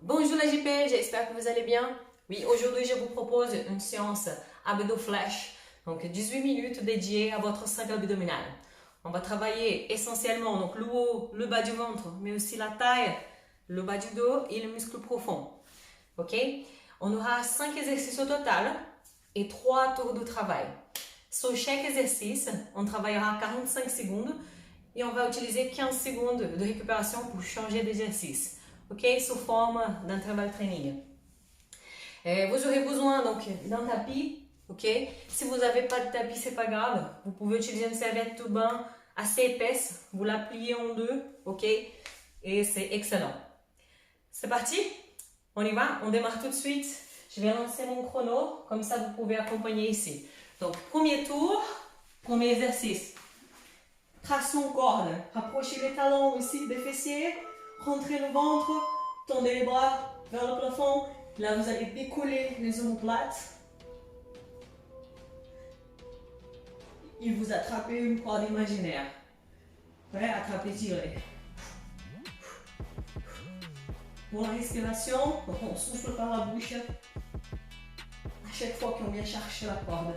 Bonjour la JP, j'espère que vous allez bien. Oui, aujourd'hui je vous propose une séance abdos flash, donc 18 minutes dédiées à votre cingle abdominal. On va travailler essentiellement donc le haut, le bas du ventre, mais aussi la taille, le bas du dos et le muscle profond. Ok? On aura 5 exercices au total et 3 tours de travail. Sur chaque exercice, on travaillera 45 secondes et on va utiliser 15 secondes de récupération pour changer d'exercice. Ok, sous forme d'intervalle training. Vous aurez besoin donc d'un tapis, ok. Si vous n'avez pas de tapis, c'est pas grave. Vous pouvez utiliser une serviette de bain assez épaisse. Vous la pliez en deux, ok. Et c'est excellent. C'est parti. On y va. On démarre tout de suite. Je vais lancer mon chrono, comme ça vous pouvez accompagner ici. Donc premier tour, premier exercice. Traction corde. Rapprochez les talons ici des fessiers. Rentrez le ventre, tendez les bras vers le plafond. Là, vous allez décoller les omoplates. Et vous attrapez une corde imaginaire. Ouais, attrapez, tirez. Pour la respiration, donc on souffle par la bouche. À chaque fois qu'on vient chercher la corde.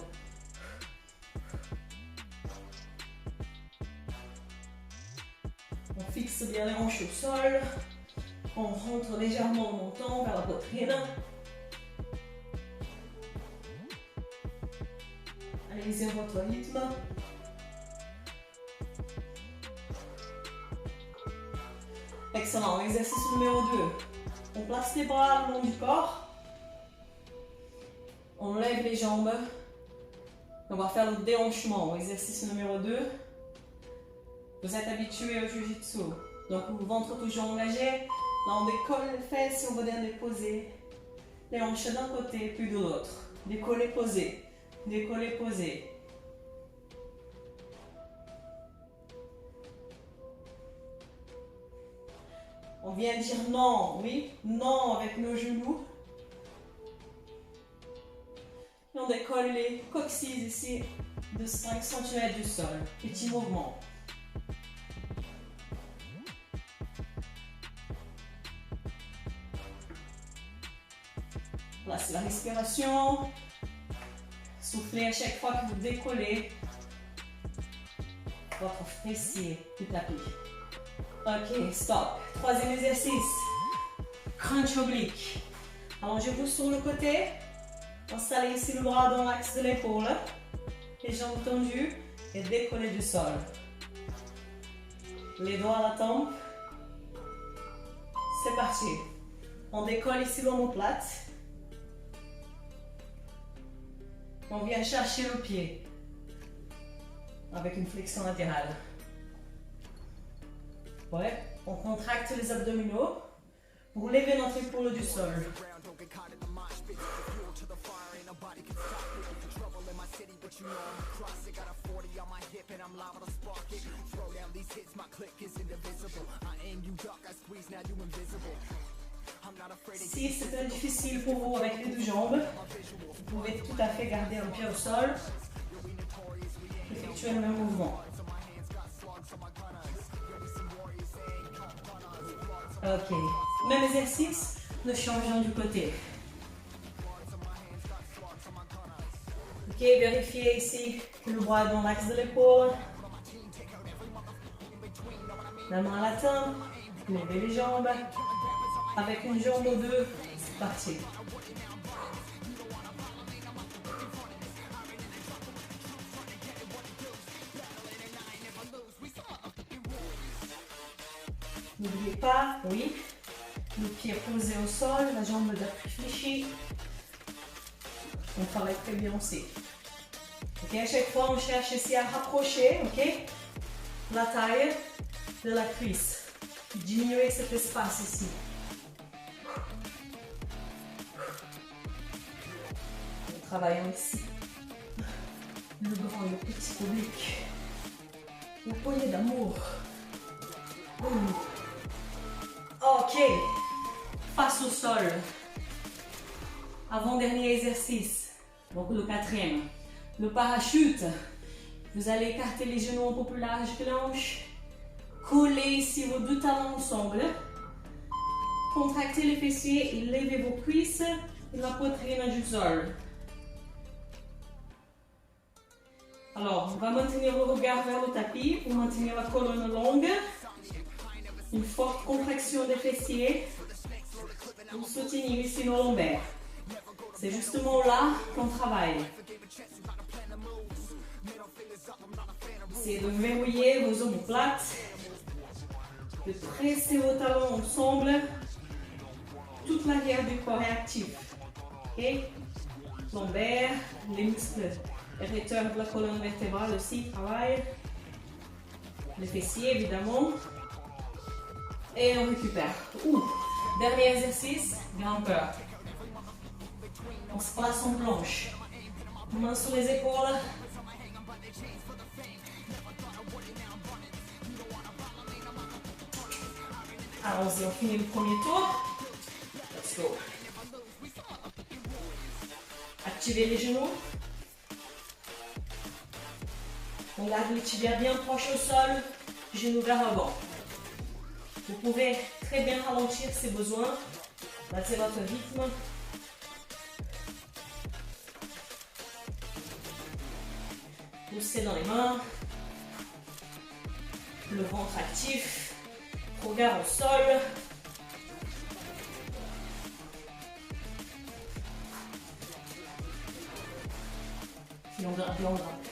On fixe bien les hanches au sol. On rentre légèrement en montant vers la poitrine. Allez-y à votre rythme. Excellent. Exercice numéro 2. On place les bras le long du corps. On lève les jambes. On va faire le déhanchement. Exercice numéro 2. Vous êtes habitué au jiu-jitsu. Donc le ventre toujours engagé. Là on décolle les fesses et on va bien déposer les hanches d'un côté puis de l'autre. Décoller, poser. Décoller, poser. On vient dire non, oui, non avec nos genoux. Et on décolle les coccyx ici de 5 cm du sol. Petit mouvement. Là, c'est la respiration. Soufflez à chaque fois que vous décollez votre fessier du tapis. Ok, stop. Troisième exercice. Crunch oblique. Allongez-vous sur le côté. Installez ici le bras dans l'axe de l'épaule. Les jambes tendues et décollez du sol. Les doigts à la tempe. C'est parti. On décolle ici l'omoplate. On vient chercher le pied avec une flexion latérale. Ouais, on contracte les abdominaux pour lever notre épaule du sol. Si c'est un peu difficile pour vous avec les deux jambes, vous pouvez tout à fait garder un pied au sol, effectuer le même mouvement. Ok, même exercice, nous changeons du côté. Ok, vérifiez ici que le bras est dans l'axe de l'épaule. La main à la tempe, levez les jambes. Avec une jambe ou deux, c'est parti. N'oubliez pas, oui, le pied posé au sol, la jambe d'appui fléchie. On travaille très bien aussi. Ok, à chaque fois, on cherche ici à rapprocher, ok, la taille de la cuisse. Diminuer cet espace ici. Nous travaillons ici le grand et le petit public. Une poignée d'amour. Ok, face au sol. Avant-dernier exercice, donc le quatrième. Le parachute. Vous allez écarter les genoux un peu plus larges que la hanche. Collez ici vos deux talons ensemble. Contractez les fessiers et levez vos cuisses et la poitrine du sol. Alors, on va maintenir le regard vers le tapis pour maintenir la colonne longue. Une forte contraction des fessiers pour soutenir ici nos lombaires. C'est justement là qu'on travaille. Essayez de verrouiller vos omoplates, de presser vos talons ensemble. Toute l'arrière du corps est active. Okay? Lombaires, les muscles érecteurs de la colonne vertébrale aussi travaillent. Les fessiers évidemment. Et on récupère. Dernier exercice, grimpeur. On se place en planche. Mains sur les épaules. Allons-y, on finit le premier tour. Let's go. Activez les genoux. On garde les tibias bien proches au sol, genoux vers avant. Vous pouvez très bien ralentir si besoin. Battez votre rythme. Poussez dans les mains. Le ventre actif. Regard au sol. Puis on grimpe, on grimpe.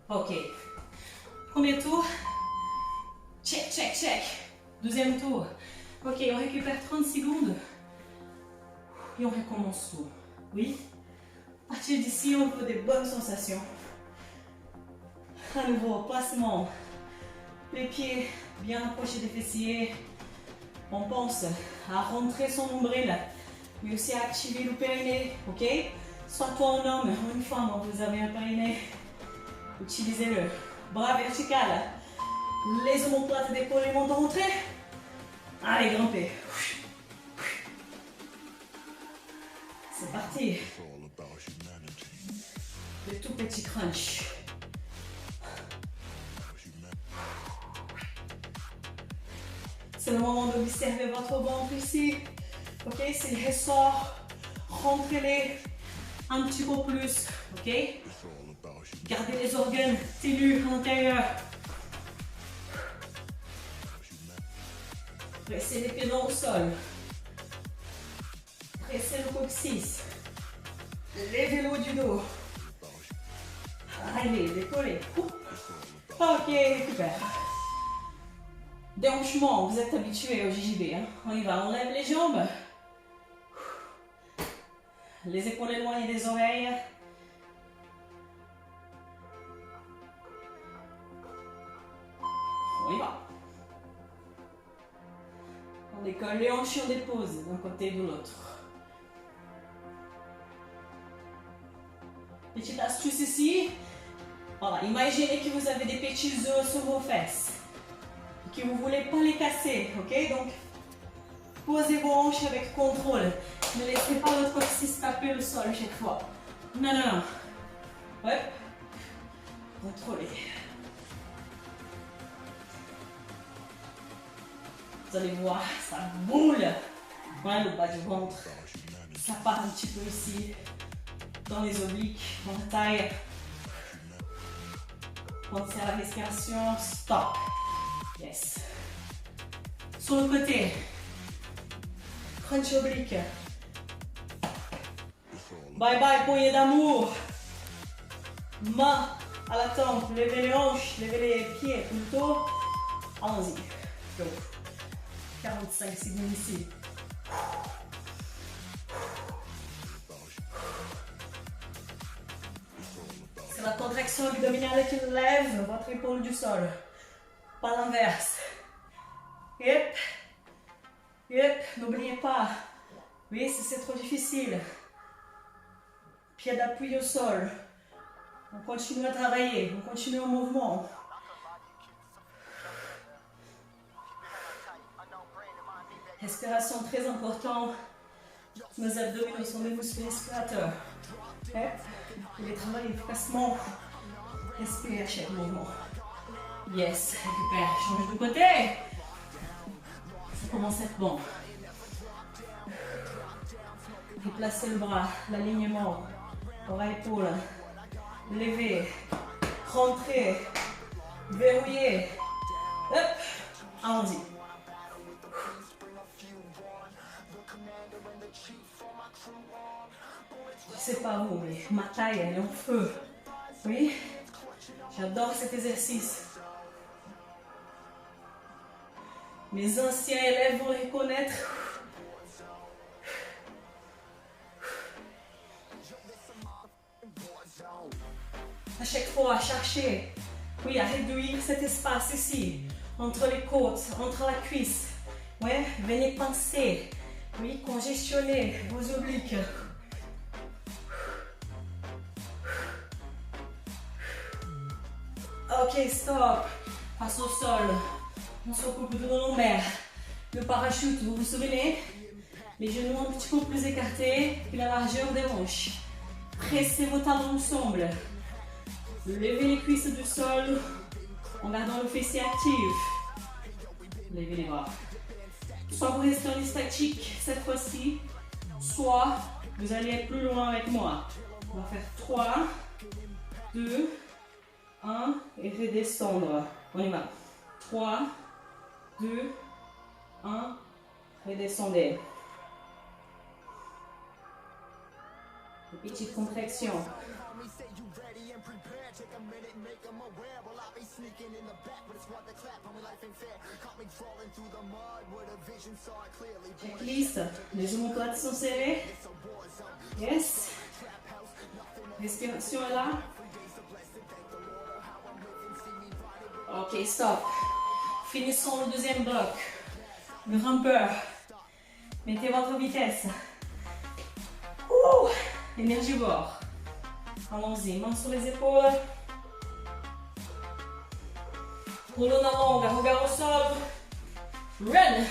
Ok. Premier tour. Check, check, check. Deuxième tour. Ok, on récupère 30 secondes. Et on recommence tout. Oui. À partir d'ici, on veut des bonnes sensations. À nouveau, placement. Les pieds bien approchés des fessiers. On pense à rentrer son nombril, mais aussi à activer le périnée. Ok. Soit toi un homme ou une femme, vous avez un périnée. Utilisez-le. Bras vertical. Les omoplates d'épaule vont rentrer. Allez, grimpez. C'est parti. Le tout petit crunch. C'est le moment d'observer votre ventre ici. Ok, s'il ressort, rentrez-les un petit peu plus. Ok. Gardez les organes ténus à l'intérieur. Pressez les pieds dans le sol. Pressez le coccyx. Levez le haut du dos. Allez, décollez. Ok, récupère. Déhanchement, vous êtes habitué au JJB. Hein? On y va, on lève les jambes. Les épaules éloignées des oreilles. On y va. On décolle les hanches, on dépose d'un côté et de l'autre. Petite astuce ici. Voilà, imaginez que vous avez des petits os sur vos fesses. Et que vous ne voulez pas les casser, ok? Donc, posez vos hanches avec contrôle. Ne laissez pas votre coccyx taper le sol chaque fois. Non, non, non. Ouais. Contrôlez. Vous allez voir, ça boule. Ouais, le bas du ventre. Ça part un petit peu ici. Dans les obliques, dans la taille. Pensez à la respiration. Stop. Yes. Sur le côté. Crunch oblique. Bye bye, poignée d'amour. Main à la tempe. Levez les hanches, levez les pieds plutôt. Allons-y. Go. 45 secondes ici. C'est la contraction abdominale qui lève votre épaule du sol. Pas l'inverse. Yep. Yep. N'oubliez pas. Oui, si c'est trop difficile. Pied d'appui au sol. On continue à travailler. On continue au mouvement. Respiration très importante. Nos abdominaux sont des muscles respirateurs. Vous les travaillez efficacement. Respirez à chaque mouvement. Yes, récupère, change de côté. Ça commence à être bon. Déplacez le bras, l'alignement, bras épaule, levez, rentrez, verrouillez. Hop, allons-y. Je sais pas vous, mais ma taille elle est en feu. Oui, j'adore cet exercice. Mes anciens élèves vont les connaître. À chaque fois, cherchez, oui, à réduire cet espace ici, entre les côtes, entre la cuisse. Ouais, venez penser, oui, congestionnez vos obliques. Ok, stop. Passe au sol. On s'occupe de nos lombaires. Le parachute, vous vous souvenez? Les genoux un petit peu plus écartés que la largeur des hanches. Pressez vos talons ensemble. Levez les cuisses du sol en gardant le fessier actif. Levez les bras. Soit vous restez en statique cette fois-ci, soit vous allez être plus loin avec moi. On va faire 3, 2, 1 et redescendre. On y va. 3, 2, 1, redescendez. Une petite contraction. Checklist. Les omoplates sont serrées. Yes. Respiration est là. Ok, stop. Finissons le deuxième bloc. Grimpeur. Mettez votre vitesse. Énergivore. Allons-y, mains sur les épaules. Colonne longue, regard au sol. Run.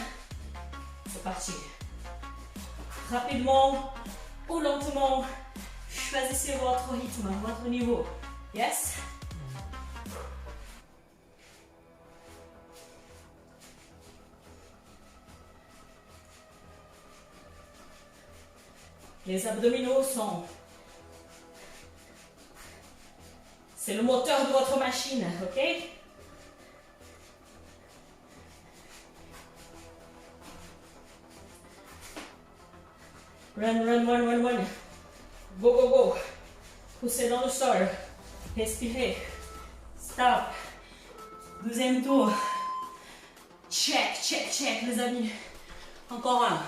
C'est parti. Rapidement ou lentement, choisissez votre rythme, votre niveau. Yes? Les abdominaux sont... C'est le moteur de votre machine, ok? Run, run, run, run, run. Go, go, go. Poussez dans le sol. Respirez. Stop. Deuxième tour. Check, check, check, les amis. Encore un.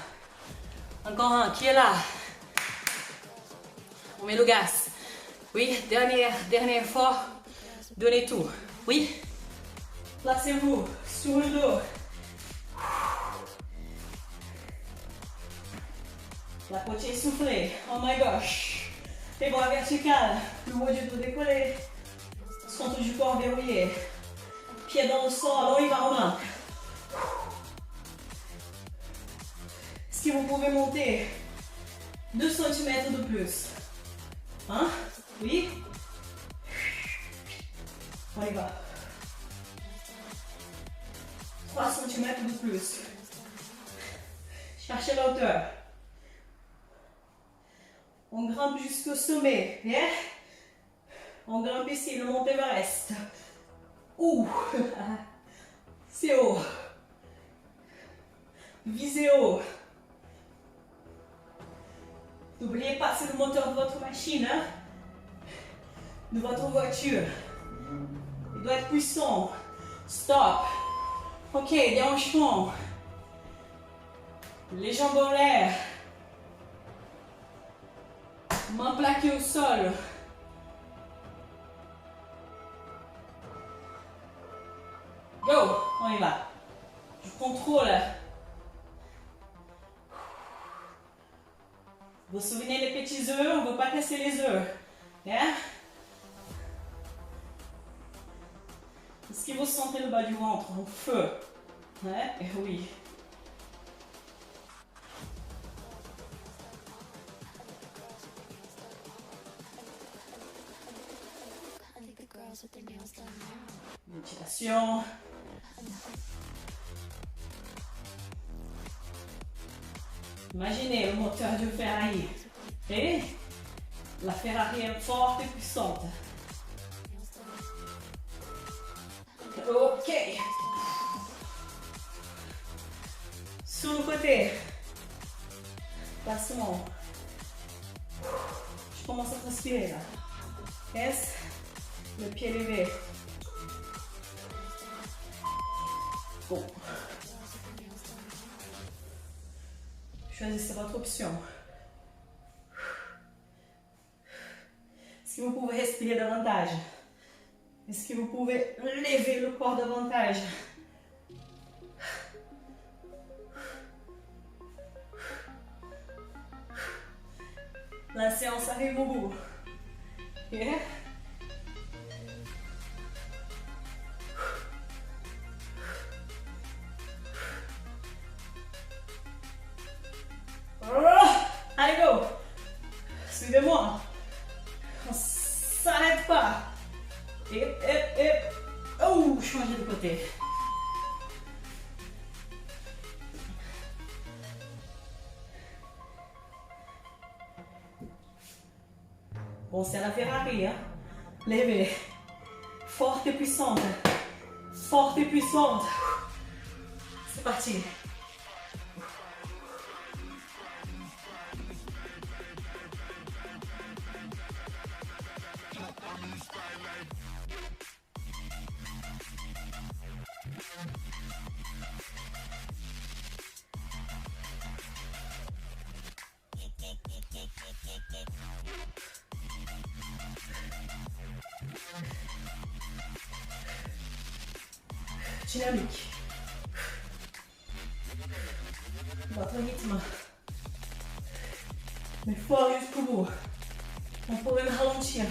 Encore un. Qui est là? On met le gaz. Oui, dernier effort. Donnez tout. Oui. Placez-vous sur le dos. La poitrine soufflée. Oh my gosh. Les bras verticales. Le haut du dos décollé. Centre du corps verrouillé. Pied dans le sol. On y va, on grimpe. Est-ce que vous pouvez monter 2 cm de plus? Hein? Oui? On y va. 3 cm de plus. Cherchez la hauteur. On grimpe jusqu'au sommet. Yeah? On grimpe ici, le Mont Everest. Ouh! C'est haut. Visez haut. N'oubliez pas, c'est le moteur de votre machine, hein? De votre voiture. Il doit être puissant. Stop. Ok, déhanchement. Les jambes en l'air. Mains plaquées au sol. Go, on y va. Je contrôle. Vous vous souvenez des petits œufs? On ne veut pas casser les œufs. Yeah? Est-ce que vous sentez le bas du ventre en feu? Ouais? Oui. Attention. Imaginez le moteur du Ferrari. Et la Ferrari est forte et puissante. Ok. Sur le côté. Placement. Je commence à transpirer là. S. Le pied levé. Bon. Choisissez votre option. Est-ce que vous pouvez respirer davantage? Est-ce que vous pouvez lever le corps davantage? La séance arrive au bout. Yeah. Allez, go! Suivez-moi. On s'arrête pas. Et. Oh, changer de côté. Bon, c'est la Ferrari, hein? Levez. Forte et puissante. Forte et puissante. C'est parti. Dynamique. Votre rythme. Mais fort jusqu'au bout. On pourrait le ralentir.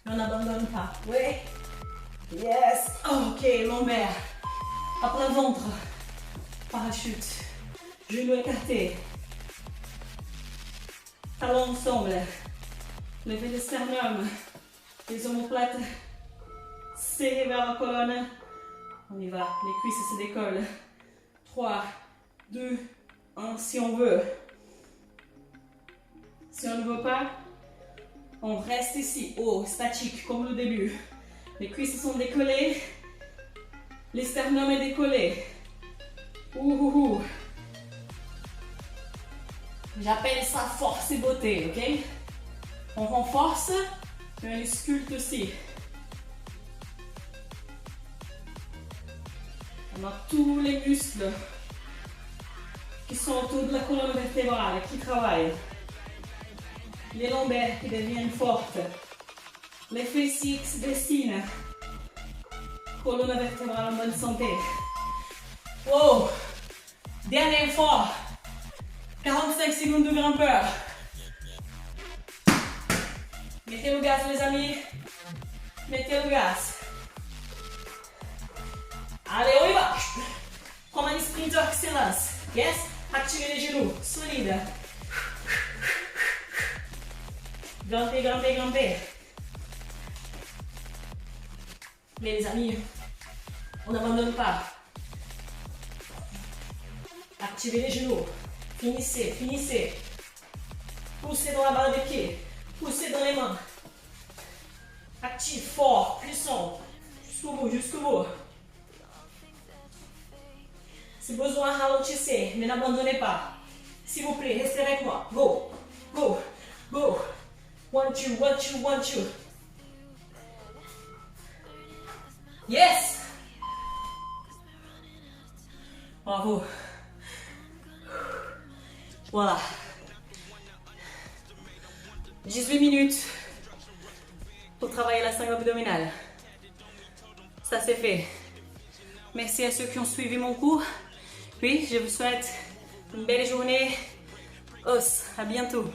Mais on n'abandonne pas. Oui. Yes. Ok, lombaire. À plat ventre. Parachute. Genoux écartés. Talons ensemble. Levez le sternum. Les omoplates serrées vers la colonne. On y va, les cuisses se décollent. 3, 2, 1, si on veut. Si on ne veut pas, on reste ici, haut, statique, comme le début. Les cuisses sont décollées, les sternum est décollé. Ouh. J'appelle ça force et beauté, ok? On renforce, mais on sculpte aussi. On a tous les muscles qui sont autour de la colonne vertébrale qui travaillent. Les lombaires qui deviennent fortes. Les fessiers qui se dessinent. Colonne vertébrale en bonne santé. Wow! Dernier effort. 45 secondes de grimpeur. Mettez le gaz, les amis. Mettez le gaz. Allez, on y va. Comme un sprinter qui se lance. Yes? Activez les genoux. Solide. Grimpez. Mais les amis, on n'abandonne pas. Activez les genoux. Finissez. Poussez dans la balle des pieds. Poussez dans les mains. Actif, fort, puissant. Jusqu'au bout. Si besoin, ralentissez, mais n'abandonnez pas. S'il vous plaît, restez avec moi. Go. 1, 2. Yes! Bravo. Voilà. 18 minutes pour travailler la sangle abdominale. Ça c'est fait. Merci à ceux qui ont suivi mon cours. Puis je vous souhaite une belle journée. À bientôt.